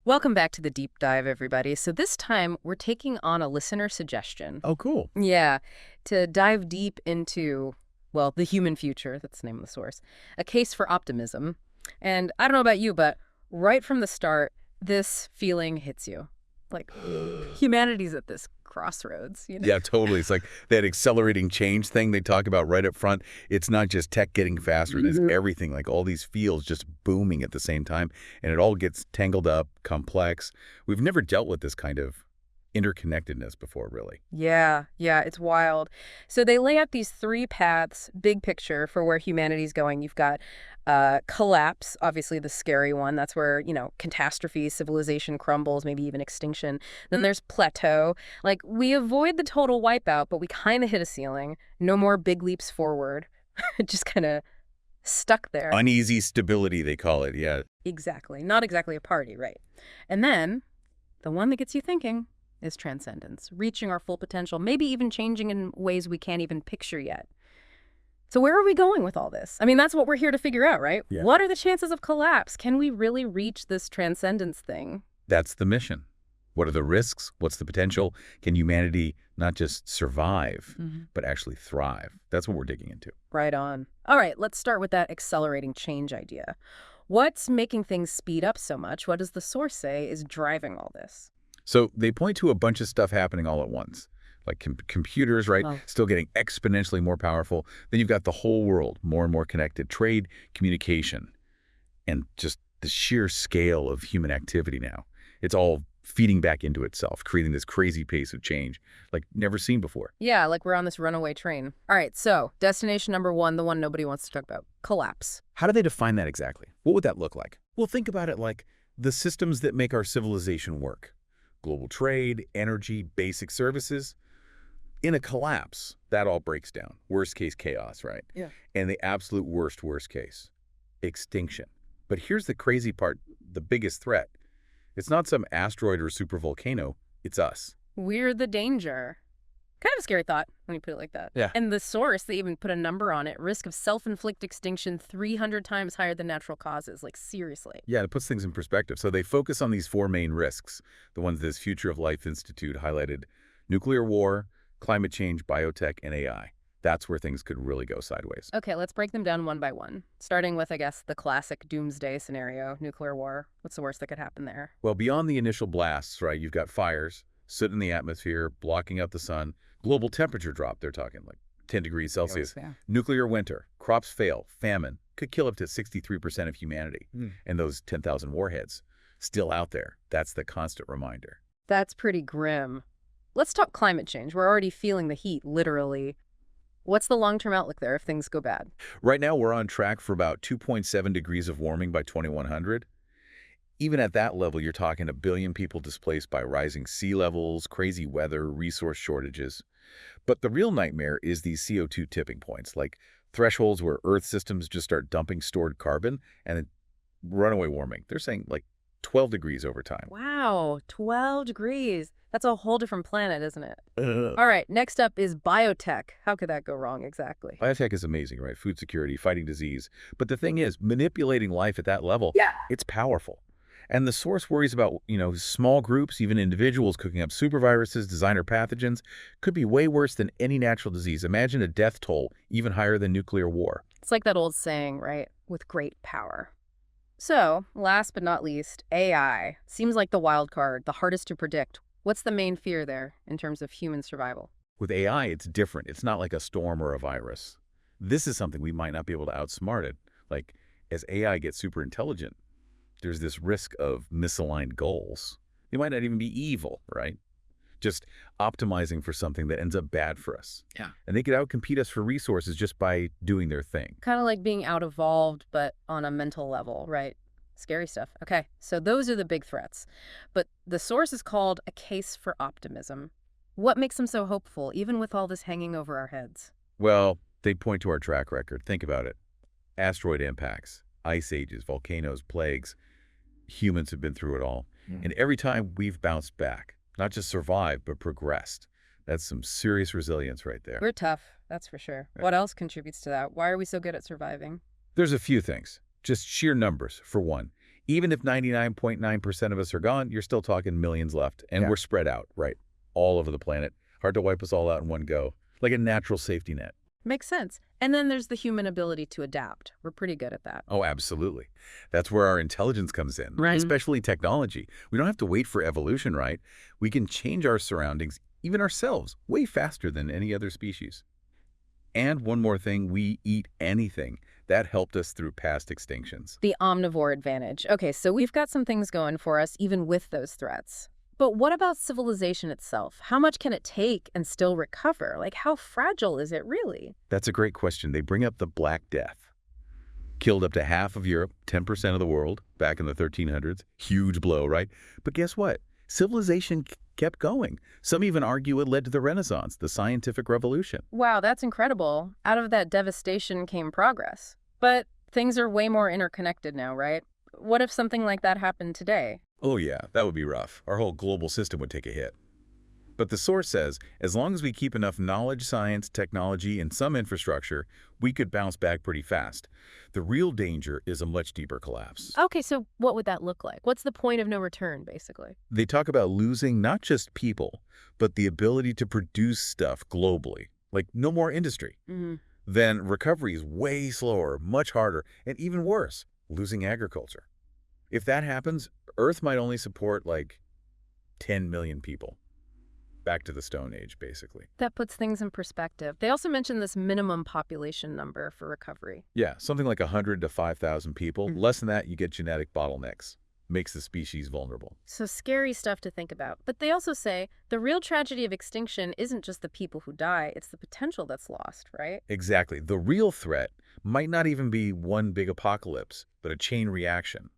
Welcome back to the deep dive, everybody. So this time we're taking on a listener suggestion. Oh, cool. Yeah, to dive deep into, well, the human future, that's the name of the source, a case for optimism. And I don't know about you, but right from the start, this feeling hits you. Like, humanity's at this crossroads, Yeah, totally. It's like that accelerating change thing they talk about right up front. It's not just tech getting faster. It's everything, like all these fields just booming at the same time. And it all gets tangled up, complex. We've never dealt with this kind of interconnectedness before, really. Yeah, it's wild. So they lay out these three paths, big picture, for where humanity's going. You've got collapse, obviously the scary one. That's where, catastrophe, civilization crumbles, maybe even extinction. Then there's plateau. Like, we avoid the total wipeout, but we kind of hit a ceiling. No more big leaps forward. Just kind of stuck there. Uneasy stability, they call it, yeah. Exactly. Not exactly a party, right? And then the one that gets you thinking is transcendence, reaching our full potential, maybe even changing in ways we can't even picture yet. So where are we going with all this? I mean, that's what we're here to figure out, right? Yeah. What are the chances of collapse? Can we really reach this transcendence thing? That's the mission. What are the risks? What's the potential? Can humanity not just survive, but actually thrive? That's what we're digging into. Right on. All right, let's start with that accelerating change idea. What's making things speed up so much? What does the source say is driving all this? So they point to a bunch of stuff happening all at once, like computers, right? Oh. Still getting exponentially more powerful. Then you've got the whole world more and more connected, trade, communication, and just the sheer scale of human activity now. It's all feeding back into itself, creating this crazy pace of change like never seen before. Yeah, like we're on this runaway train. All right, so destination number one, the one nobody wants to talk about, collapse. How do they define that exactly? What would that look like? Well, think about it like the systems that make our civilization work. Global trade, energy, basic services. In a collapse, that all breaks down. Worst case chaos, right? Yeah. And the absolute worst case, extinction. But here's the crazy part, the biggest threat. It's not some asteroid or supervolcano, it's us. We're the danger. Kind of a scary thought when you put it like that. Yeah. And the source, they even put a number on it. Risk of self-inflict extinction 300 times higher than natural causes. Like, seriously. Yeah, it puts things in perspective. So they focus on these four main risks, the ones this Future of Life Institute highlighted: nuclear war, climate change, biotech, and AI. That's where things could really go sideways. Okay, let's break them down one by one. Starting with, I guess, the classic doomsday scenario, nuclear war. What's the worst that could happen there? Well, beyond the initial blasts, right, you've got fires, soot in the atmosphere, blocking out the sun, global temperature drop, they're talking like 10 degrees Celsius, Yeah. nuclear winter, crops fail, famine, could kill up to 63% of humanity. And those 10,000 warheads still out there. That's the constant reminder. That's pretty grim. Let's talk climate change. We're already feeling the heat, literally. What's the long-term outlook there if things go bad? Right now, we're on track for about 2.7 degrees of warming by 2100. Even at that level, you're talking 1 billion people displaced by rising sea levels, crazy weather, resource shortages. But the real nightmare is these CO2 tipping points, like thresholds where Earth systems just start dumping stored carbon and then runaway warming. They're saying like 12 degrees over time. Wow, 12 degrees. That's a whole different planet, isn't it? All right, next up is biotech. How could that go wrong exactly? Biotech is amazing, right? Food security, fighting disease. But the thing is, manipulating life at that level, it's powerful. And the source worries about, small groups, even individuals cooking up superviruses, designer pathogens, could be way worse than any natural disease. Imagine a death toll even higher than nuclear war. It's like that old saying, right? With great power. So, last but not least, AI. Seems like the wild card, the hardest to predict. What's the main fear there in terms of human survival? With AI, it's different. It's not like a storm or a virus. This is something we might not be able to outsmart it. Like, as AI gets super intelligent, there's this risk of misaligned goals. They might not even be evil, right? Just optimizing for something that ends up bad for us. Yeah. And they could outcompete us for resources just by doing their thing. Kind of like being out-evolved, but on a mental level, right? Scary stuff. Okay, so those are the big threats. But the source is called a case for optimism. What makes them so hopeful, even with all this hanging over our heads? Well, they point to our track record. Think about it. Asteroid impacts, ice ages, volcanoes, plagues. Humans have been through it all. And every time we've bounced back, not just survived, but progressed. That's some serious resilience right there. We're tough, that's for sure. Right. What else contributes to that? Why are we so good at surviving? There's a few things. Just sheer numbers, for one. Even if 99.9% of us are gone, you're still talking millions left. And Yeah. we're spread out, right? All over the planet. Hard to wipe us all out in one go. Like a natural safety net. Makes sense. And then there's the human ability to adapt. We're pretty good at that. Oh, absolutely. That's where our intelligence comes in, Right. especially technology. We don't have to wait for evolution, right? We can change our surroundings, even ourselves, way faster than any other species. And one more thing, we eat anything. That helped us through past extinctions. The omnivore advantage. Okay, so we've got some things going for us even with those threats. But what about civilization itself? How much can it take and still recover? Like, how fragile is it really? That's a great question. They bring up the Black Death. Killed up to half of Europe, 10% of the world, back in the 1300s. Huge blow, right? But guess what? Civilization kept going. Some even argue it led to the Renaissance, the scientific revolution. Wow, that's incredible. Out of that devastation came progress. But things are way more interconnected now, right? What if something like that happened today? Oh yeah, that would be rough. Our whole global system would take a hit. But the source says, as long as we keep enough knowledge, science, technology, and some infrastructure, we could bounce back pretty fast. The real danger is a much deeper collapse. Okay, so what would that look like? What's the point of no return, basically? They talk about losing not just people, but the ability to produce stuff globally. Like no more industry. Then recovery is way slower, much harder, and even worse, losing agriculture. If that happens, Earth might only support like 10 million people. Back to the Stone Age, basically. That puts things in perspective. They also mentioned this minimum population number for recovery. Yeah, something like 100 to 5,000 people. Less than that, you get genetic bottlenecks. Makes the species vulnerable. So scary stuff to think about. But they also say the real tragedy of extinction isn't just the people who die, it's the potential that's lost, right? Exactly. The real threat might not even be one big apocalypse, but a chain reaction.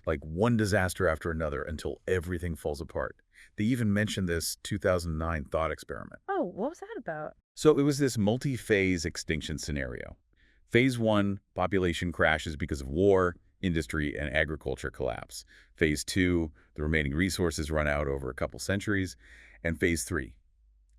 Like one disaster after another until everything falls apart. They even mentioned this 2009 thought experiment. Oh, what was that about? So it was this multi-phase extinction scenario. Phase 1, population crashes because of war, industry, and agriculture collapse. Phase 2, the remaining resources run out over a couple centuries. And Phase 3,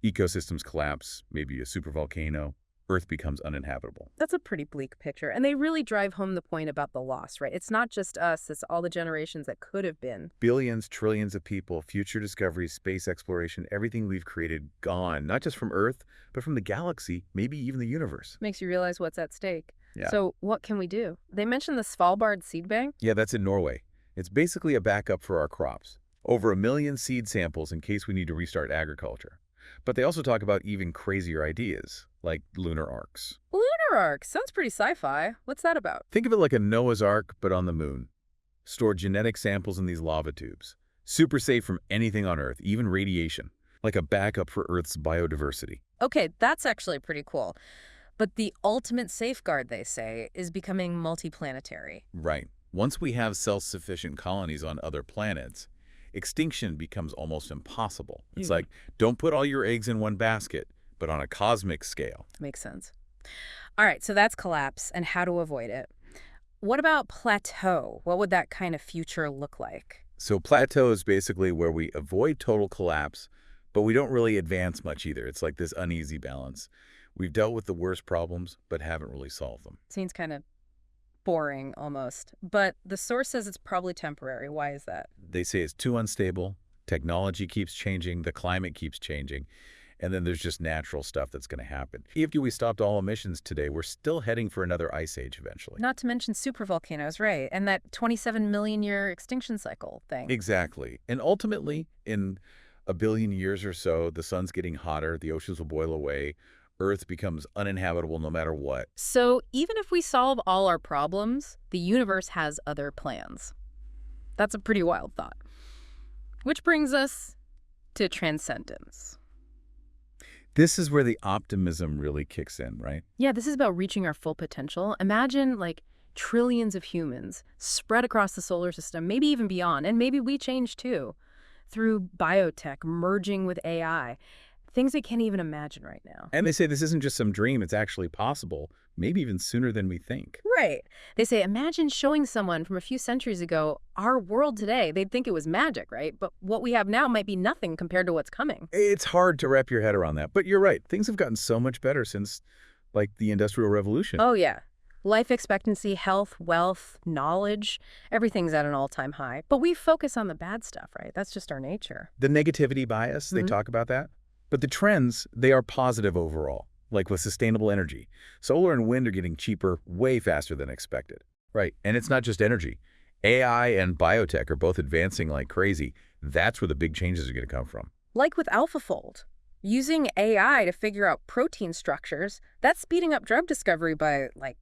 ecosystems collapse, maybe a supervolcano, Earth becomes uninhabitable. That's a pretty bleak picture. And they really drive home the point about the loss, right? It's not just us, it's all the generations that could have been. Billions, trillions of people, future discoveries, space exploration, everything we've created gone, not just from Earth, but from the galaxy, maybe even the universe. Makes you realize what's at stake. Yeah. So what can we do? They mentioned the Svalbard seed bank. Yeah, that's in Norway. It's basically a backup for our crops. Over 1 million seed samples in case we need to restart agriculture. But they also talk about even crazier ideas, like lunar arcs. Lunar arc. Sounds pretty sci-fi. What's that about? Think of it like a Noah's Ark, but on the moon. Store genetic samples in these lava tubes. Super safe from anything on Earth, even radiation. Like a backup for Earth's biodiversity. Okay, that's actually pretty cool. But the ultimate safeguard, they say, is becoming multiplanetary. Right. Once we have self-sufficient colonies on other planets, extinction becomes almost impossible. It's like, don't put all your eggs in one basket, but on a cosmic scale. Makes sense. All right, so that's collapse and how to avoid it. What about plateau? What would that kind of future look like? So plateau is basically where we avoid total collapse, but we don't really advance much either. It's like this uneasy balance. We've dealt with the worst problems, but haven't really solved them. Seems kind of boring almost. But the source says it's probably temporary. Why is that? They say it's too unstable. Technology keeps changing. The climate keeps changing. And then there's just natural stuff that's going to happen. If we stopped all emissions today, we're still heading for another ice age eventually. Not to mention supervolcanoes, right? And that 27 million year extinction cycle thing. Exactly. And ultimately, in 1 billion years or so, the sun's getting hotter, the oceans will boil away, Earth becomes uninhabitable no matter what. So even if we solve all our problems, the universe has other plans. That's a pretty wild thought. Which brings us to transcendence. This is where the optimism really kicks in, right? Yeah, this is about reaching our full potential. Imagine like trillions of humans spread across the solar system, maybe even beyond, and maybe we change too, through biotech, merging with AI. Things we can't even imagine right now. And they say this isn't just some dream, it's actually possible, maybe even sooner than we think. Right. They say, imagine showing someone from a few centuries ago our world today. They'd think it was magic, right? But what we have now might be nothing compared to what's coming. It's hard to wrap your head around that, but you're right. Things have gotten so much better since, like, the Industrial Revolution. Oh, yeah. Life expectancy, health, wealth, knowledge, everything's at an all-time high. But we focus on the bad stuff, right? That's just our nature. The negativity bias, they talk about that. But the trends, they are positive overall, like with sustainable energy. Solar and wind are getting cheaper way faster than expected. Right, and it's not just energy. AI and biotech are both advancing like crazy. That's where the big changes are going to come from. Like with AlphaFold, using AI to figure out protein structures, that's speeding up drug discovery by, like,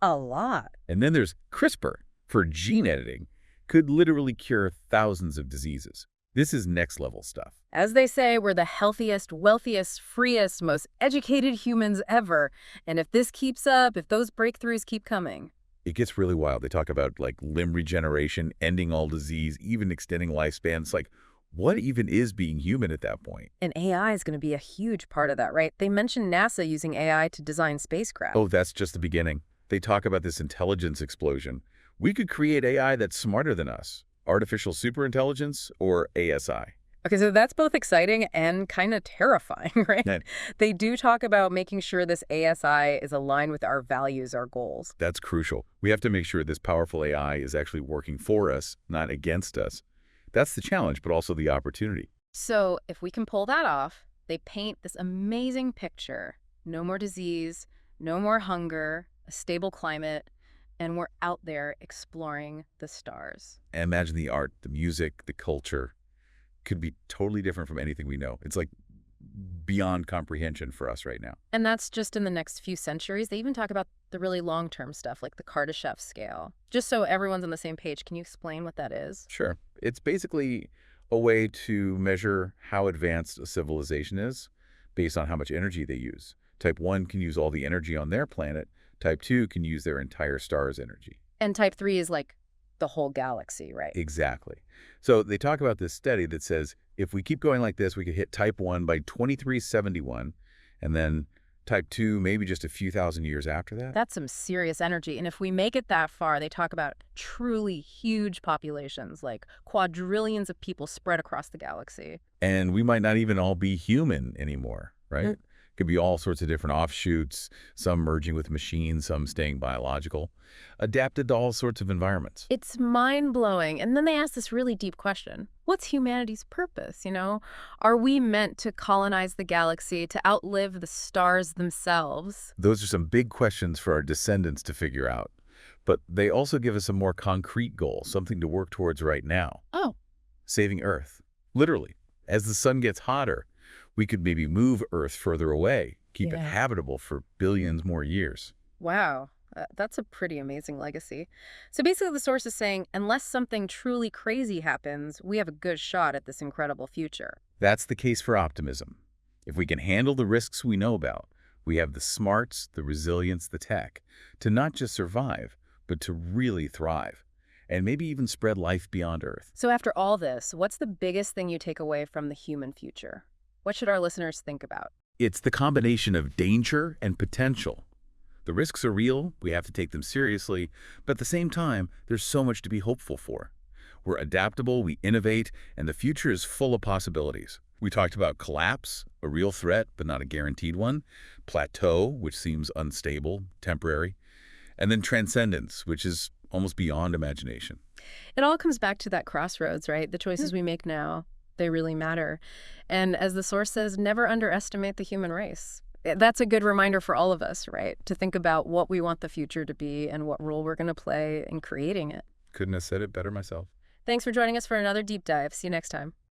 a lot. And then there's CRISPR for gene editing. Could literally cure thousands of diseases. This is next-level stuff. As they say, we're the healthiest, wealthiest, freest, most educated humans ever. And if this keeps up, if those breakthroughs keep coming... It gets really wild. They talk about, like, limb regeneration, ending all disease, even extending lifespans. Like, what even is being human at that point? And AI is going to be a huge part of that, right? They mentioned NASA using AI to design spacecraft. Oh, that's just the beginning. They talk about this intelligence explosion. We could create AI that's smarter than us. Artificial superintelligence or ASI. Okay, so that's both exciting and kind of terrifying, right? Yeah. They do talk about making sure this ASI is aligned with our values, our goals. That's crucial. We have to make sure this powerful AI is actually working for us, not against us. That's the challenge, but also the opportunity. So if we can pull that off, they paint this amazing picture. No more disease, no more hunger, a stable climate, and we're out there exploring the stars. And imagine the art, the music, the culture could be totally different from anything we know. It's like beyond comprehension for us right now. And that's just in the next few centuries. They even talk about the really long-term stuff, like the Kardashev scale. Just so everyone's on the same page, can you explain what that is? Sure. It's basically a way to measure how advanced a civilization is based on how much energy they use. Type 1 can use all the energy on their planet. Type 2 can use their entire star's energy. And type 3 is like the whole galaxy, right? Exactly. So they talk about this study that says if we keep going like this, we could hit type 1 by 2371, and then type 2 maybe just a few thousand years after that. That's some serious energy. And if we make it that far, they talk about truly huge populations, like quadrillions of people spread across the galaxy. And we might not even all be human anymore, right? Could be all sorts of different offshoots, some merging with machines, some staying biological, adapted to all sorts of environments. It's mind-blowing. And then they ask this really deep question. What's humanity's purpose, you know? Are we meant to colonize the galaxy, to outlive the stars themselves? Those are some big questions for our descendants to figure out. But they also give us a more concrete goal, something to work towards right now. Oh. Saving Earth. Literally. As the sun gets hotter, we could maybe move Earth further away, keep it habitable for billions more years. Wow. That's a pretty amazing legacy. So basically the source is saying, unless something truly crazy happens, we have a good shot at this incredible future. That's the case for optimism. If we can handle the risks we know about, we have the smarts, the resilience, the tech, to not just survive, but to really thrive, and maybe even spread life beyond Earth. So after all this, what's the biggest thing you take away from the human future? What should our listeners think about? It's the combination of danger and potential. The risks are real, we have to take them seriously, but at the same time, there's so much to be hopeful for. We're adaptable, we innovate, and the future is full of possibilities. We talked about collapse, a real threat, but not a guaranteed one. Plateau, which seems unstable, temporary. And then transcendence, which is almost beyond imagination. It all comes back to that crossroads, right? The choices we make now, they really matter. And as the source says, never underestimate the human race. That's a good reminder for all of us, right? To think about what we want the future to be and what role we're going to play in creating it. Couldn't have said it better myself. Thanks for joining us for another deep dive. See you next time.